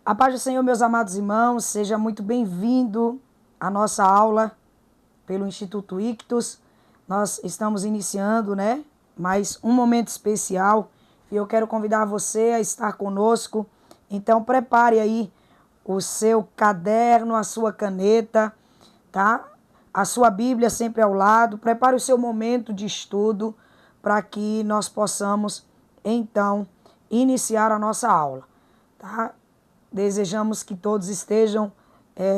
A paz do Senhor, meus amados irmãos, seja muito bem-vindo à nossa aula pelo Instituto Ictus. Nós estamos iniciando, mais um momento especial e eu quero convidar você a estar conosco. Então, prepare aí o seu caderno, a sua caneta, tá? A sua Bíblia sempre ao lado. Prepare o seu momento de estudo para que nós possamos, então, iniciar a nossa aula, tá? Desejamos que todos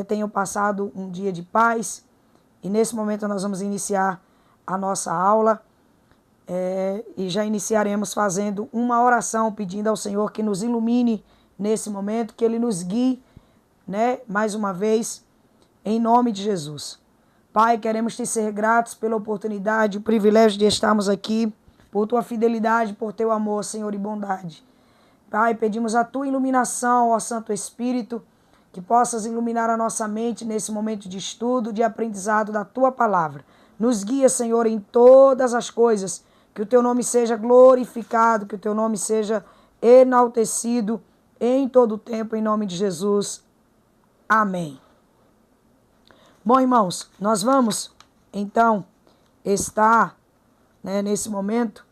tenham passado um dia de paz. E nesse momento nós vamos iniciar a nossa aula. E já iniciaremos fazendo uma oração, pedindo ao Senhor que nos ilumine nesse momento, que Ele nos guie, mais uma vez, em nome de Jesus. Pai, queremos te ser gratos pela oportunidade, o privilégio de estarmos aqui, por tua fidelidade, por teu amor, Senhor, e bondade. Pai, pedimos a tua iluminação, ó Santo Espírito, que possas iluminar a nossa mente nesse momento de estudo, de aprendizado da tua palavra. Nos guia, Senhor, em todas as coisas, que o teu nome seja glorificado, que o teu nome seja enaltecido em todo o tempo, em nome de Jesus. Amém. Bom, irmãos, nós vamos, então, estar, nesse momento,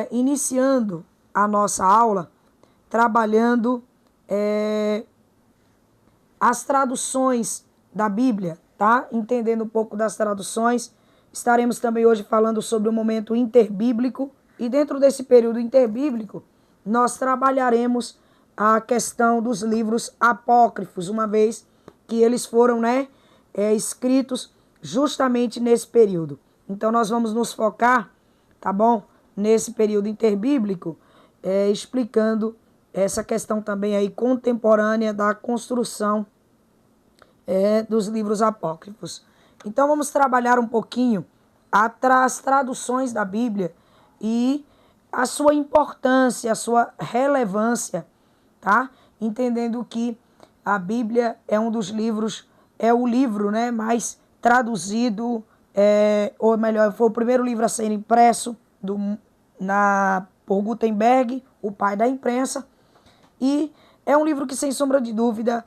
iniciando a nossa aula, trabalhando as traduções da Bíblia, tá? Entendendo um pouco das traduções. Estaremos também hoje falando sobre o momento interbíblico. E dentro desse período interbíblico, nós trabalharemos a questão dos livros apócrifos, uma vez que eles foram, escritos justamente nesse período. Então, nós vamos nos focar, tá bom? Nesse período interbíblico, explicando essa questão também aí contemporânea da construção dos livros apócrifos. Então vamos trabalhar um pouquinho as traduções da Bíblia e a sua importância, a sua relevância, tá? Entendendo que a Bíblia é um dos livros, é o livro, mais traduzido, ou melhor, foi o primeiro livro a ser impresso por Gutenberg, o pai da imprensa. E é um livro que, sem sombra de dúvida,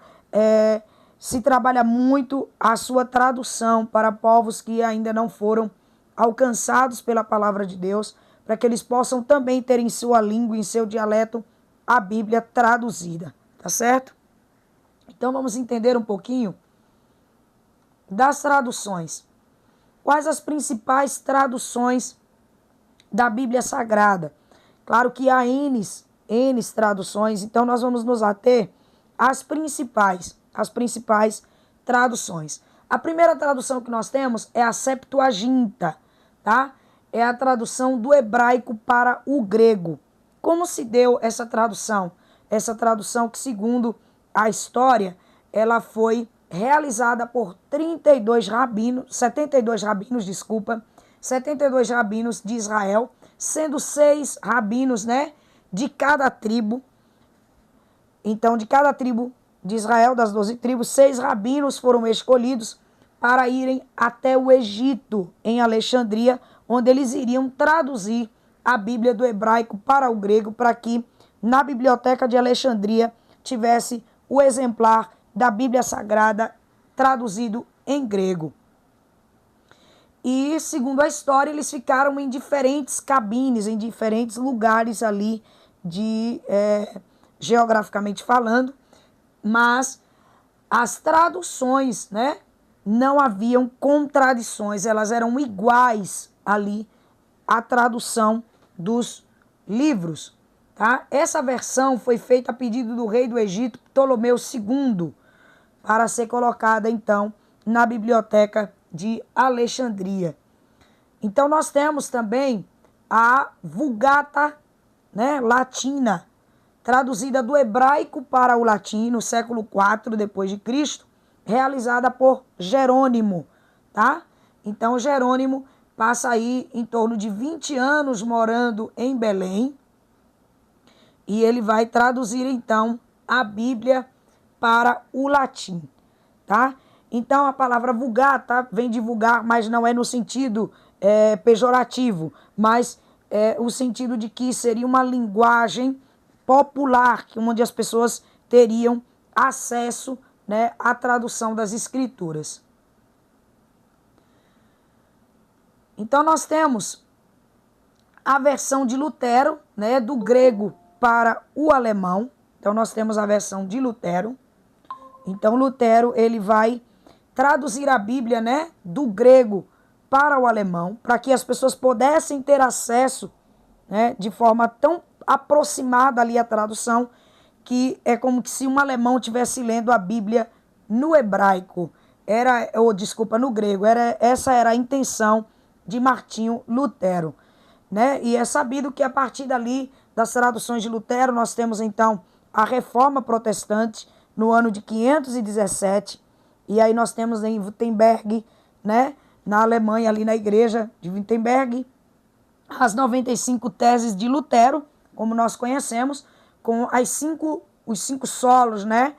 se trabalha muito a sua tradução para povos que ainda não foram alcançados pela palavra de Deus, para que eles possam também ter em sua língua, em seu dialeto, a Bíblia traduzida, tá certo? Então vamos entender um pouquinho das traduções. Quais as principais traduções da Bíblia Sagrada? Claro que há N traduções, então nós vamos nos ater às principais traduções. A primeira tradução que nós temos é a Septuaginta, tá? É a tradução do hebraico para o grego. Como se deu essa tradução? Essa tradução que, segundo a história, ela foi realizada por 72 rabinos de Israel, sendo 6 rabinos, de cada tribo. Então, de cada tribo de Israel, das 12 tribos, 6 rabinos foram escolhidos para irem até o Egito, em Alexandria, onde eles iriam traduzir a Bíblia do hebraico para o grego, para que na biblioteca de Alexandria tivesse o exemplar da Bíblia Sagrada traduzido em grego. E, segundo a história, eles ficaram em diferentes cabines, em diferentes lugares ali, geograficamente falando, mas as traduções, não haviam contradições, elas eram iguais ali à tradução dos livros, tá? Essa versão foi feita a pedido do rei do Egito, Ptolomeu II, para ser colocada, então, na biblioteca de Alexandria. Então, nós temos também a Vulgata, latina, traduzida do hebraico para o latim no século IV depois de Cristo, realizada por Jerônimo, tá? Então, Jerônimo passa aí em torno de 20 anos morando em Belém e ele vai traduzir, então, a Bíblia para o latim, tá? Então, a palavra vulgata vem de vulgar, mas não é no sentido pejorativo, mas o sentido de que seria uma linguagem popular, onde as pessoas teriam acesso, né, à tradução das Escrituras. Então nós temos a versão de Lutero, né, do grego para o alemão. Então nós temos a versão de Lutero. Então Lutero, ele vai traduzir a Bíblia, né, do grego para o alemão, para que as pessoas pudessem ter acesso, né, de forma tão aproximada ali à tradução, que é como se um alemão estivesse lendo a Bíblia no hebraico, no grego. Essa era a intenção de Martinho Lutero, né? E é sabido que a partir dali, das traduções de Lutero, nós temos então a Reforma Protestante no ano de 517, e aí nós temos em Wittenberg, né, na Alemanha, ali na igreja de Wittenberg, as 95 teses de Lutero, como nós conhecemos, com os cinco solos, né,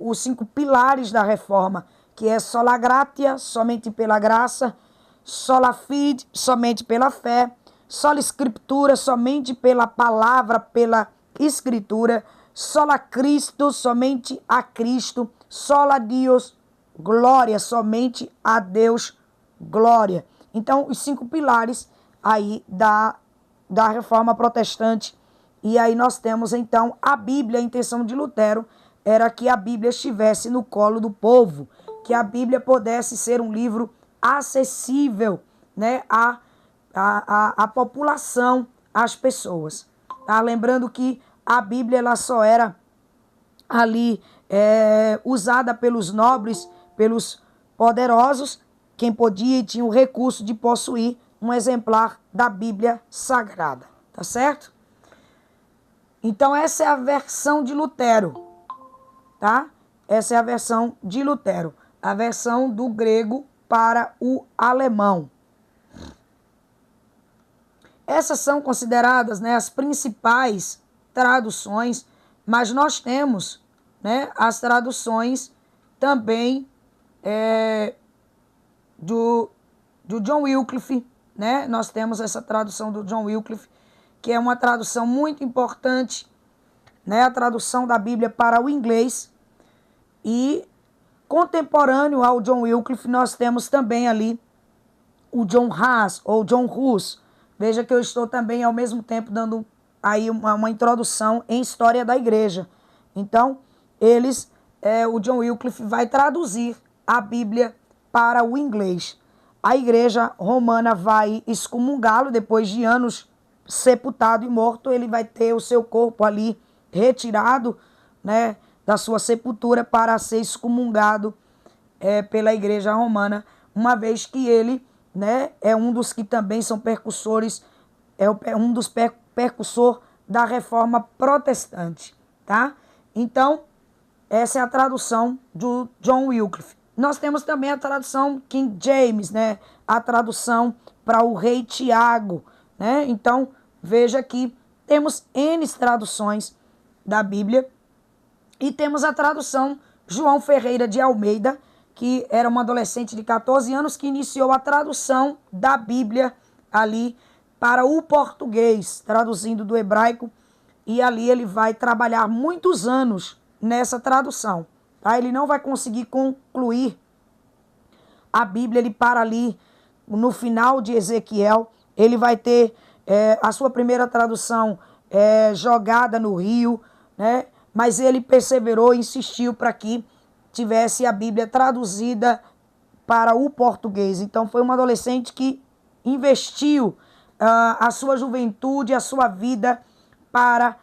os cinco pilares da reforma, que é sola gratia, somente pela graça, sola fide, somente pela fé, sola escritura, somente pela palavra, pela escritura, sola Cristo, somente a Cristo, sola Deus, glória, somente a Deus, glória. Então, os cinco pilares aí da reforma protestante. E aí nós temos então a Bíblia. A intenção de Lutero era que a Bíblia estivesse no colo do povo, que a Bíblia pudesse ser um livro acessível, né, à população, às pessoas. Tá? Lembrando que a Bíblia ela só era ali usada pelos nobres, pelos poderosos, quem podia e tinha o recurso de possuir um exemplar da Bíblia Sagrada. Tá certo? Então essa é a versão de Lutero, tá? Essa é a versão de Lutero, a versão do grego para o alemão. Essas são consideradas, né, as principais traduções, mas nós temos, né, as traduções também do John Wycliffe, né? Nós temos essa tradução do John Wycliffe, que é uma tradução muito importante, né? A tradução da Bíblia para o inglês. E contemporâneo ao John Wycliffe, nós temos também ali o John Huss, ou John Hus. Veja que eu estou também, ao mesmo tempo, dando aí uma introdução em história da igreja. Então, o John Wycliffe vai traduzir a Bíblia para o inglês. A igreja romana vai excomungá-lo depois de anos sepultado e morto. Ele vai ter o seu corpo ali retirado, né, da sua sepultura para ser excomungado pela igreja romana, uma vez que ele, né, é um dos que também são percussores, é um dos percussor da reforma protestante, tá? Então, essa é a tradução do John Wycliffe. Nós temos também a tradução King James, né? A tradução para o rei Tiago, né? Então, veja que temos N traduções da Bíblia e temos a tradução João Ferreira de Almeida, que era uma adolescente de 14 anos que iniciou a tradução da Bíblia ali para o português, traduzindo do hebraico, e ali ele vai trabalhar muitos anos nessa tradução. Tá? Ele não vai conseguir concluir a Bíblia, ele para ali no final de Ezequiel. Ele vai ter a sua primeira tradução jogada no rio, né? Mas ele perseverou e insistiu para que tivesse a Bíblia traduzida para o português. Então foi um adolescente que investiu a sua juventude, a sua vida para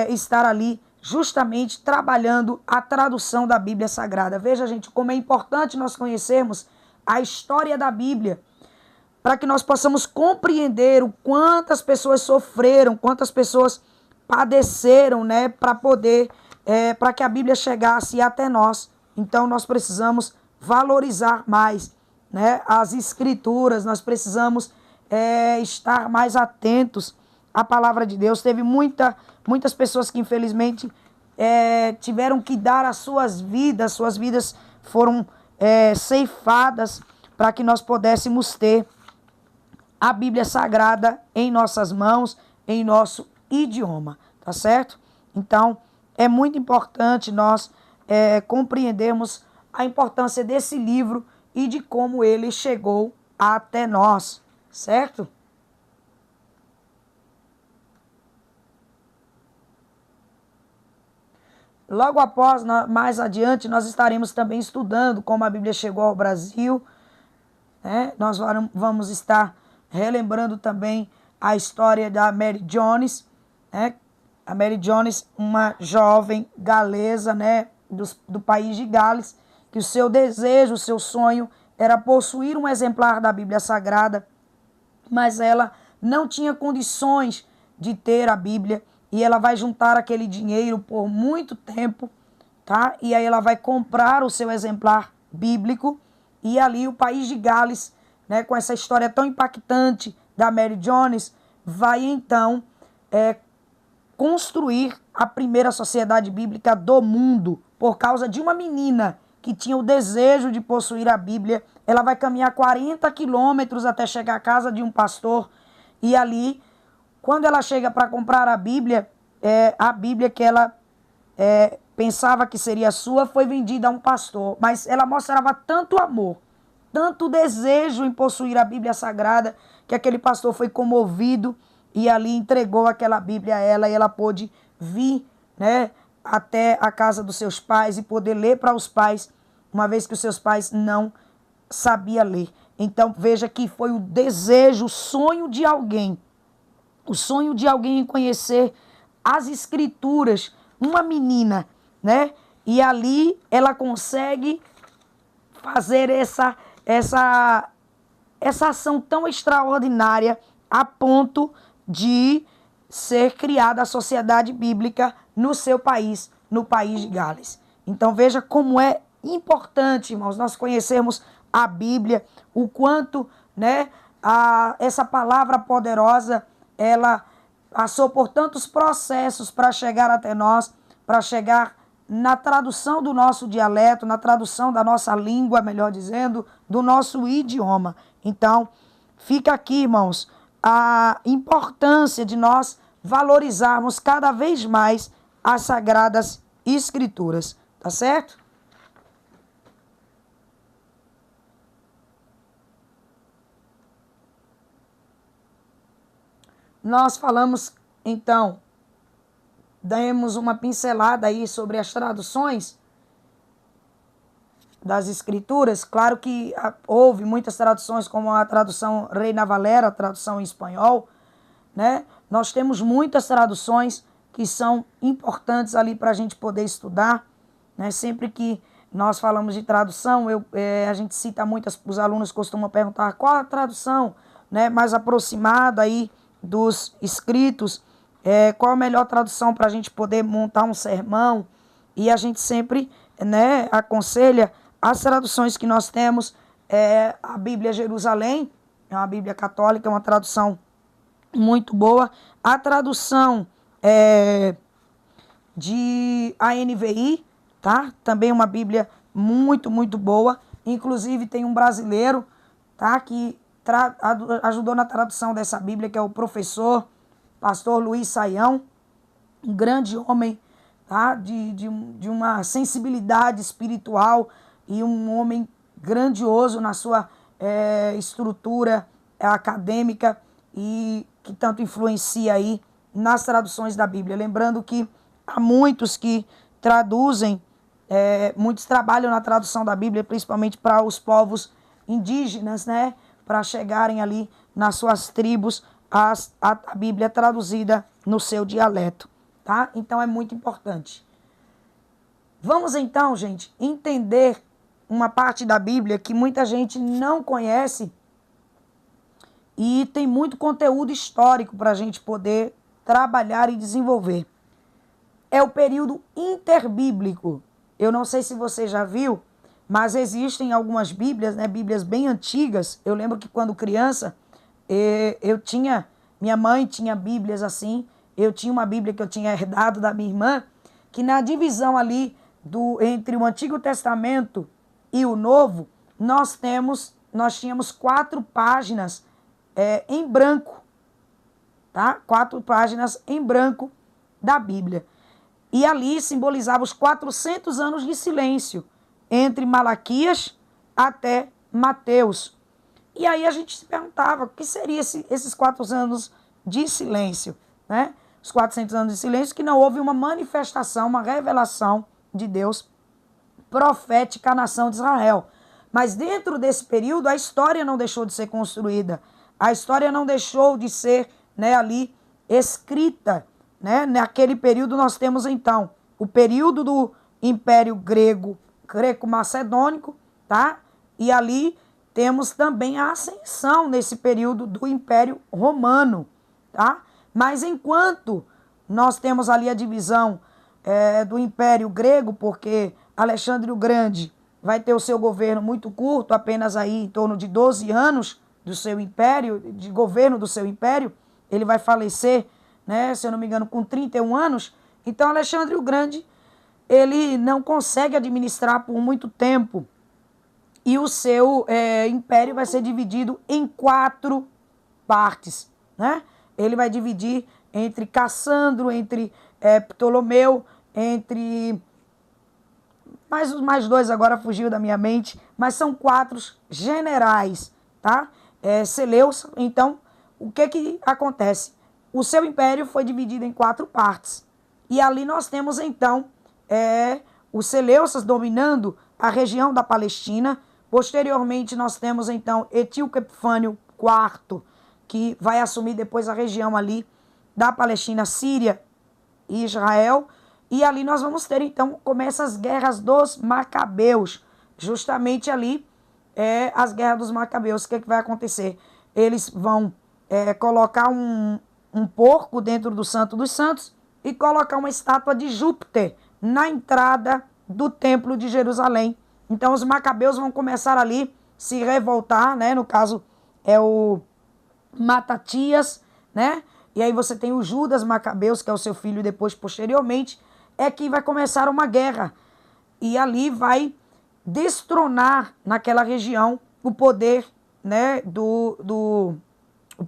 estar ali justamente trabalhando a tradução da Bíblia Sagrada. Veja, gente, como é importante nós conhecermos a história da Bíblia, para que nós possamos compreender o quantas pessoas sofreram, quantas pessoas padeceram, né, para poder, para que a Bíblia chegasse até nós. Então nós precisamos valorizar mais, né, as Escrituras, nós precisamos estar mais atentos à palavra de Deus. Teve muitas pessoas que infelizmente tiveram que dar as suas vidas foram ceifadas para que nós pudéssemos ter a Bíblia Sagrada em nossas mãos, em nosso idioma, tá certo? Então, é muito importante nós compreendermos a importância desse livro e de como ele chegou até nós, certo? Logo após, mais adiante, nós estaremos também estudando como a Bíblia chegou ao Brasil, né? Nós vamos estar relembrando também a história da Mary Jones, né? A Mary Jones, uma jovem galesa, né? do país de Gales, que o seu desejo, o seu sonho era possuir um exemplar da Bíblia Sagrada, mas ela não tinha condições de ter a Bíblia, e ela vai juntar aquele dinheiro por muito tempo, tá? E aí ela vai comprar o seu exemplar bíblico, e ali o país de Gales, né, com essa história tão impactante da Mary Jones, vai então construir a primeira sociedade bíblica do mundo, por causa de uma menina que tinha o desejo de possuir a Bíblia. Ela vai caminhar 40 quilômetros até chegar à casa de um pastor, e ali, quando ela chega para comprar a Bíblia que ela pensava que seria sua, foi vendida a um pastor. Mas ela mostrava tanto amor, tanto desejo em possuir a Bíblia Sagrada, que aquele pastor foi comovido e ali entregou aquela Bíblia a ela, e ela pôde vir, né, até a casa dos seus pais e poder ler para os pais, uma vez que os seus pais não sabiam ler. Então veja que foi o desejo, o sonho de alguém em conhecer as Escrituras, uma menina, né? E ali ela consegue fazer essa ação tão extraordinária a ponto de ser criada a sociedade bíblica no seu país, no país de Gales. Então veja como é importante, irmãos, nós conhecermos a Bíblia, o quanto, né, essa palavra poderosa, ela passou por tantos processos para chegar até nós, para chegar na tradução do nosso dialeto, na tradução da nossa língua, melhor dizendo, do nosso idioma. Então, fica aqui, irmãos, a importância de nós valorizarmos cada vez mais as Sagradas Escrituras, tá certo? Nós falamos, então, demos uma pincelada aí sobre as traduções das Escrituras. Claro que houve muitas traduções, como a tradução Reina Valera, a tradução em espanhol, né? Nós temos muitas traduções que são importantes ali para a gente poder estudar, né? Sempre que nós falamos de tradução, a gente cita muitas, os alunos costumam perguntar qual a tradução, né, mais aproximada aí dos escritos, qual a melhor tradução para a gente poder montar um sermão, e a gente sempre, né, aconselha as traduções que nós temos. A Bíblia Jerusalém, é uma Bíblia católica, é uma tradução muito boa. A tradução de ANVI, tá? Também uma Bíblia muito, muito boa. Inclusive tem um brasileiro, tá, que ajudou na tradução dessa Bíblia, que é o pastor Luiz Saião, um grande homem, tá, de uma sensibilidade espiritual, e um homem grandioso na sua estrutura acadêmica, e que tanto influencia aí nas traduções da Bíblia. Lembrando que há muitos que traduzem, muitos trabalham na tradução da Bíblia, principalmente para os povos indígenas, né, para chegarem ali nas suas tribos a Bíblia traduzida no seu dialeto, tá? Então é muito importante. Vamos então, gente, entender uma parte da Bíblia que muita gente não conhece, e tem muito conteúdo histórico para a gente poder trabalhar e desenvolver. É o período interbíblico. Eu não sei se você já viu, mas existem algumas Bíblias, né, Bíblias bem antigas. Eu lembro que quando criança, minha mãe tinha Bíblias assim. Eu tinha uma Bíblia que eu tinha herdado da minha irmã, que na divisão ali entre o Antigo Testamento e o Novo, nós tínhamos 4 páginas em branco, tá? 4 páginas em branco da Bíblia. E ali simbolizava os 400 anos de silêncio, entre Malaquias até Mateus. E aí a gente se perguntava, o que seria esses 400 anos de silêncio, né? Os 400 anos de silêncio que não houve uma manifestação, uma revelação de Deus profética à nação de Israel. Mas dentro desse período, a história não deixou de ser construída. A história não deixou de ser, né, ali escrita. Né? Naquele período nós temos, então, o período do Império Greco-Macedônico, tá? E ali temos também a ascensão nesse período do Império Romano, tá? Mas enquanto nós temos ali a divisão do Império Grego, porque Alexandre o Grande vai ter o seu governo muito curto, apenas aí em torno de 12 anos do seu império, de governo do seu império, ele vai falecer, né, se eu não me engano, com 31 anos. Então Alexandre o Grande, ele não consegue administrar por muito tempo. E o seu império vai ser dividido em 4 partes, né? Ele vai dividir entre Cassandro, entre Ptolomeu, entre... mais 2 agora fugiu da minha mente, mas são 4 generais, tá? Seleucos. Então, o que acontece? O seu império foi dividido em 4 partes. E ali nós temos, então, os Seleucos dominando a região da Palestina. Posteriormente, nós temos, então, Etíoco Epifânio IV, que vai assumir depois a região ali da Palestina, Síria e Israel. E ali nós vamos ter, então, começa as guerras dos Macabeus. Justamente ali, as guerras dos Macabeus. O que vai acontecer? Eles vão colocar um porco dentro do Santo dos Santos e colocar uma estátua de Júpiter na entrada do Templo de Jerusalém. Então os Macabeus vão começar ali se revoltar, né? No caso é o Matatias, né? E aí você tem o Judas Macabeus, que é o seu filho depois, posteriormente, é que vai começar uma guerra. E ali vai destronar naquela região o poder, né? O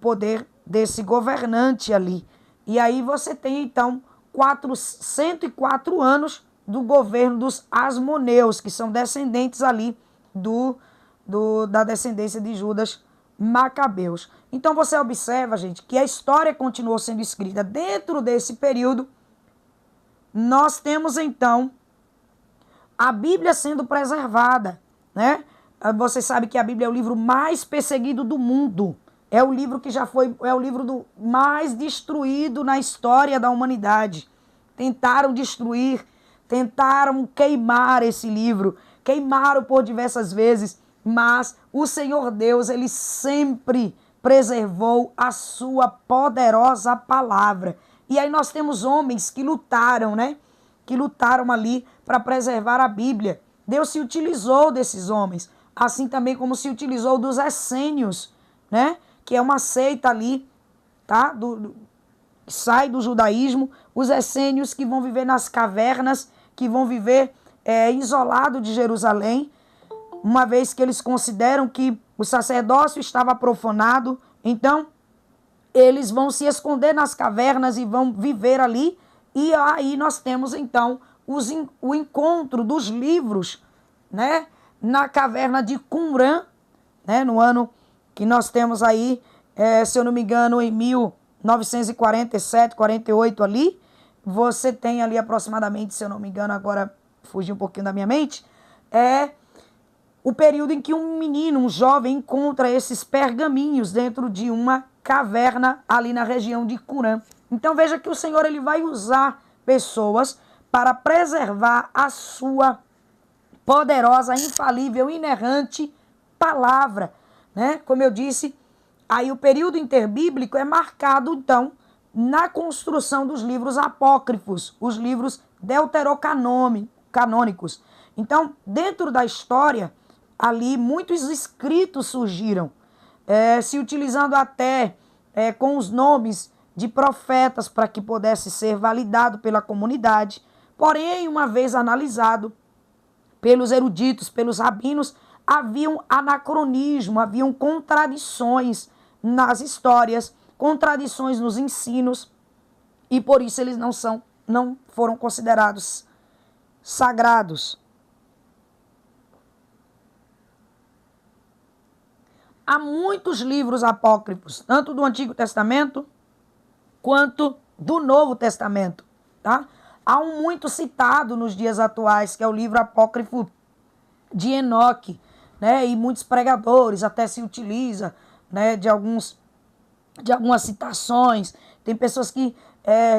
poder desse governante ali. E aí você tem, então, 404 anos do governo dos Asmoneus, que são descendentes ali da descendência de Judas Macabeus. Então você observa, gente, que a história continuou sendo escrita dentro desse período. Nós temos, então, a Bíblia sendo preservada, né? Você sabe que a Bíblia é o livro mais perseguido do mundo. É o livro que é o livro mais destruído na história da humanidade. Tentaram destruir, tentaram queimar esse livro, queimaram por diversas vezes, mas o Senhor Deus, ele sempre preservou a sua poderosa palavra. E aí nós temos homens que lutaram, né? Que lutaram ali para preservar a Bíblia. Deus se utilizou desses homens, assim também como se utilizou dos essênios, né? Que é uma seita ali, tá? Sai do judaísmo, os essênios que vão viver nas cavernas, que vão viver isolado de Jerusalém, uma vez que eles consideram que o sacerdócio estava profanado. Então, eles vão se esconder nas cavernas e vão viver ali. E aí nós temos, então, o encontro dos livros, né? Na caverna de Qumran, né? No ano que nós temos aí, se eu não me engano, em 1947, 48 ali, você tem ali aproximadamente, se eu não me engano, agora fugi um pouquinho da minha mente, o período em que um menino, um jovem, encontra esses pergaminhos dentro de uma caverna ali na região de Qumran. Então veja que o Senhor, ele vai usar pessoas para preservar a sua poderosa, infalível, inerrante palavra, né? Como eu disse, aí o período interbíblico é marcado, então, na construção dos livros apócrifos, os livros deuterocanônicos. Então, dentro da história, ali muitos escritos surgiram, se utilizando até com os nomes de profetas para que pudesse ser validado pela comunidade. Porém, uma vez analisado pelos eruditos, pelos rabinos, haviam anacronismo, haviam contradições nas histórias, contradições nos ensinos, e por isso eles não são não foram considerados sagrados. Há muitos livros apócrifos, tanto do Antigo Testamento quanto do Novo Testamento, tá? Há um muito citado nos dias atuais, que é o livro apócrifo de Enoque, né? E muitos pregadores até se utiliza, né, de algumas citações. Tem pessoas que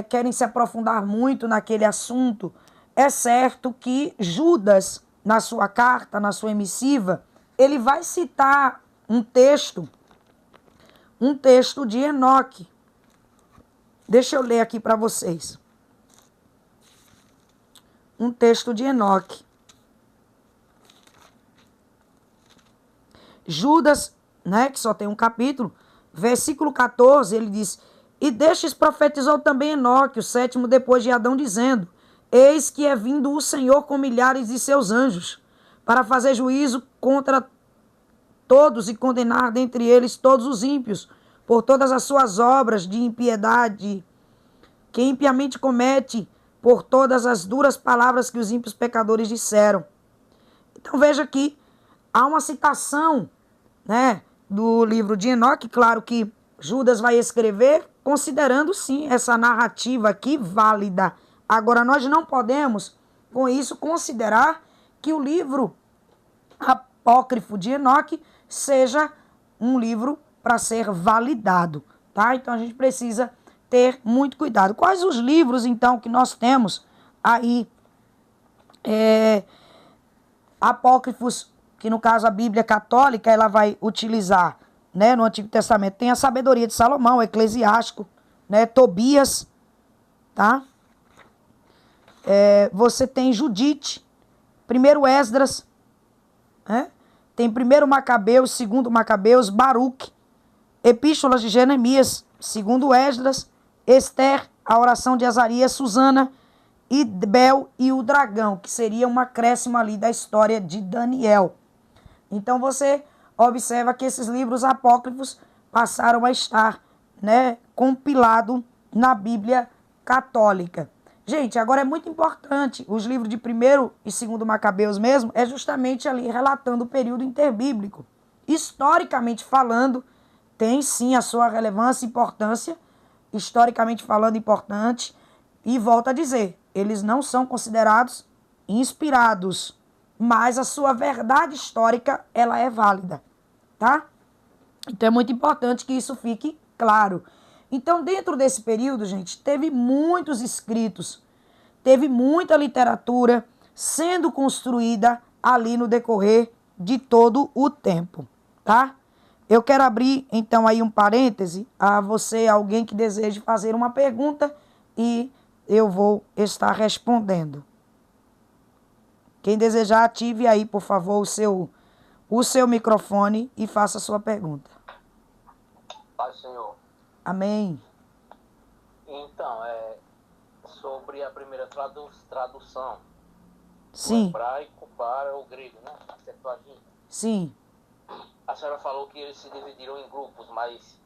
querem se aprofundar muito naquele assunto. É certo que Judas, na sua carta, na sua emissiva, ele vai citar um texto de Enoque. Deixa eu ler aqui para vocês. Um texto de Enoque. Judas, né, que só tem um capítulo, versículo 14, ele diz: e destes profetizou também Enoque, o sétimo depois de Adão, dizendo: eis que é vindo o Senhor com milhares de seus anjos, para fazer juízo contra todos e condenar dentre eles todos os ímpios, por todas as suas obras de impiedade, que impiamente comete, por todas as duras palavras que os ímpios pecadores disseram. Então veja que há uma citação, né, do livro de Enoque. Claro que Judas vai escrever considerando sim essa narrativa aqui válida. Agora nós não podemos com isso considerar que o livro apócrifo de Enoque seja um livro para ser validado, tá? Então a gente precisa ter muito cuidado. Quais os livros, então, que nós temos aí apócrifos, que no caso a Bíblia Católica ela vai utilizar, né, no Antigo Testamento? Tem a Sabedoria de Salomão, o Eclesiástico, né, Tobias, tá? Você tem Judite, primeiro Esdras, né? Tem primeiro Macabeus, segundo Macabeus, Baruque, Epístolas de Jeremias, segundo Esdras, Esther, a oração de Azarias, Susana, Idbel e o dragão, que seria um acréscimo ali da história de Daniel. Então você observa que esses livros apócrifos passaram a estar, né, compilado na Bíblia Católica. Gente, agora é muito importante, os livros de primeiro e segundo Macabeus mesmo, é justamente ali relatando o período interbíblico. Historicamente falando, tem sim a sua relevância e importância, historicamente falando importante, e volto a dizer, eles não são considerados inspirados, mas a sua verdade histórica, ela é válida, tá? Então é muito importante que isso fique claro. Então, dentro desse período, gente, teve muitos escritos, teve muita literatura sendo construída ali no decorrer de todo o tempo, tá? Eu quero abrir, então, aí um parêntese a você, alguém que deseje fazer uma pergunta, e eu vou estar respondendo. Quem desejar, ative aí, por favor, o seu microfone e faça a sua pergunta. Pai, Senhor. Amém. Então, sobre a primeira tradução Sim. do hebraico para o grego, né? A Septuaginta. Sim. A senhora falou que eles se dividiram em grupos, mas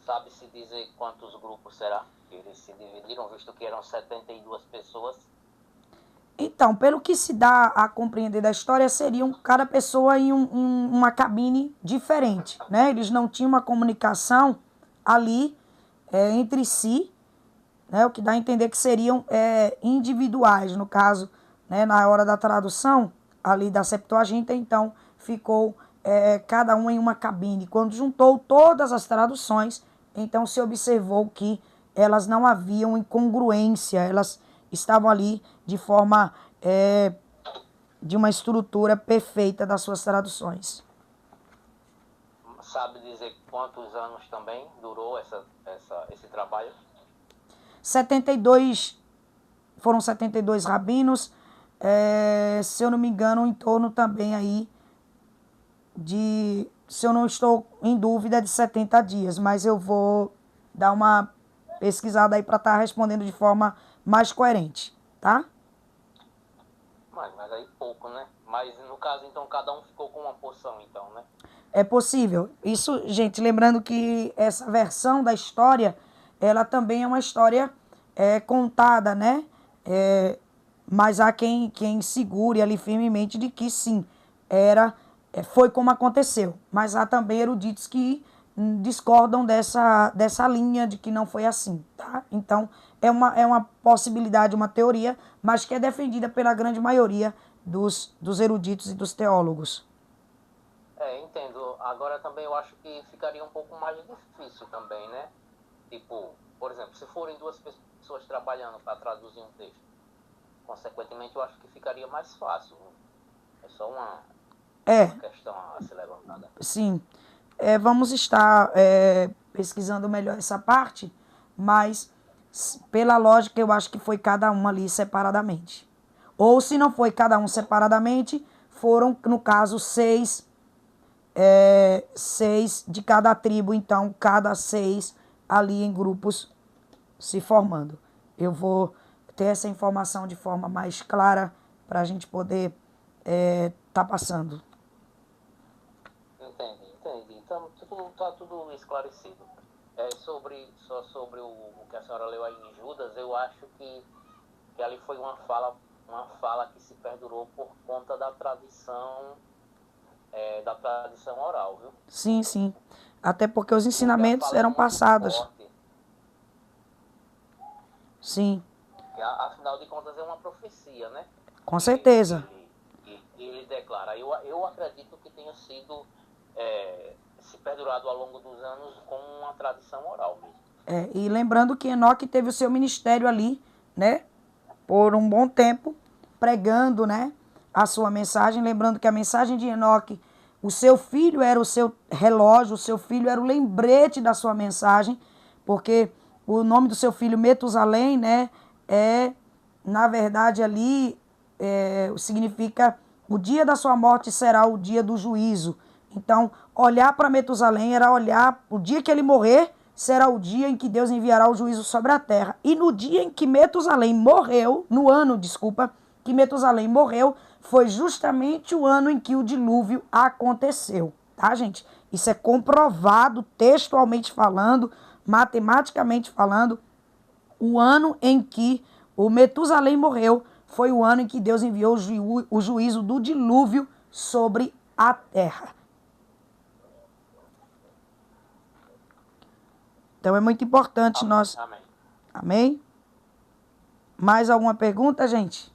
sabe-se dizer quantos grupos será que eles se dividiram, visto que eram 72 pessoas? Então, pelo que se dá a compreender da história, seriam cada pessoa em uma cabine diferente, né? Eles não tinham uma comunicação ali entre si, né? O que dá a entender que seriam individuais, no caso, né? Na hora da tradução ali da Septuaginta, então ficou cada um em uma cabine. Quando juntou todas as traduções, então se observou que elas não haviam incongruência, elas estavam ali de forma, de uma estrutura perfeita das suas traduções. Sabe dizer quantos anos também durou esse trabalho? 72, foram 72 rabinos, se eu não me engano, em torno também aí de, se eu não estou em dúvida, de 70 dias, mas eu vou dar uma pesquisada aí para estar respondendo de forma mais coerente, tá? Mas aí pouco, né? Mas no caso, então, cada um ficou com uma porção, então, né? É possível. Isso, gente, lembrando que essa versão da história, ela também é uma história contada, né? Mas há quem segure ali firmemente de que sim, foi como aconteceu. Mas há também eruditos que discordam dessa linha de que não foi assim, tá? Então, é uma possibilidade, uma teoria, mas que é defendida pela grande maioria dos eruditos e dos teólogos. Entendo. Agora também eu acho que ficaria um pouco mais difícil também, né? Tipo, por exemplo, se forem duas pessoas trabalhando para traduzir um texto, consequentemente eu acho que ficaria mais fácil. É só uma questão a ser levantada. Sim. Vamos estar pesquisando melhor essa parte, mas pela lógica eu acho que foi cada um ali separadamente. Ou se não foi cada um separadamente, foram, no caso, seis de cada tribo, então cada seis ali em grupos se formando. Eu vou ter essa informação de forma mais clara para a gente poder tá passando. Entendi. Então, tá tudo esclarecido. Só sobre o que a senhora leu aí em Judas, eu acho que ali foi uma fala que se perdurou por conta da tradição oral, viu? Sim, sim. Até porque os Porque a ensinamentos fala é eram muito passados. forte. Sim, Que, afinal de contas, é uma profecia, né? com certeza. Ele declara. Eu acredito que tenha sido se perdurado ao longo dos anos como uma tradição oral mesmo. E lembrando que Enoque teve o seu ministério ali, né? Por um bom tempo, pregando, né? A sua mensagem. Lembrando que a mensagem de Enoque, o seu filho era o seu relógio, o seu filho era o lembrete da sua mensagem, porque o nome do seu filho Metusalém, né? Na verdade, ali significa o dia da sua morte será o dia do juízo. Então, olhar para Metusalém era olhar o dia que ele morrer, será o dia em que Deus enviará o juízo sobre a terra. E no dia em que Metusalém morreu, no ano, desculpa, que Metusalém morreu, foi justamente o ano em que o dilúvio aconteceu, tá, gente? Isso é comprovado textualmente falando, matematicamente falando. O ano em que o Metusalém morreu foi o ano em que Deus enviou o juízo do dilúvio sobre a terra. Então é muito importante nós... Amém. Amém? Mais alguma pergunta, gente?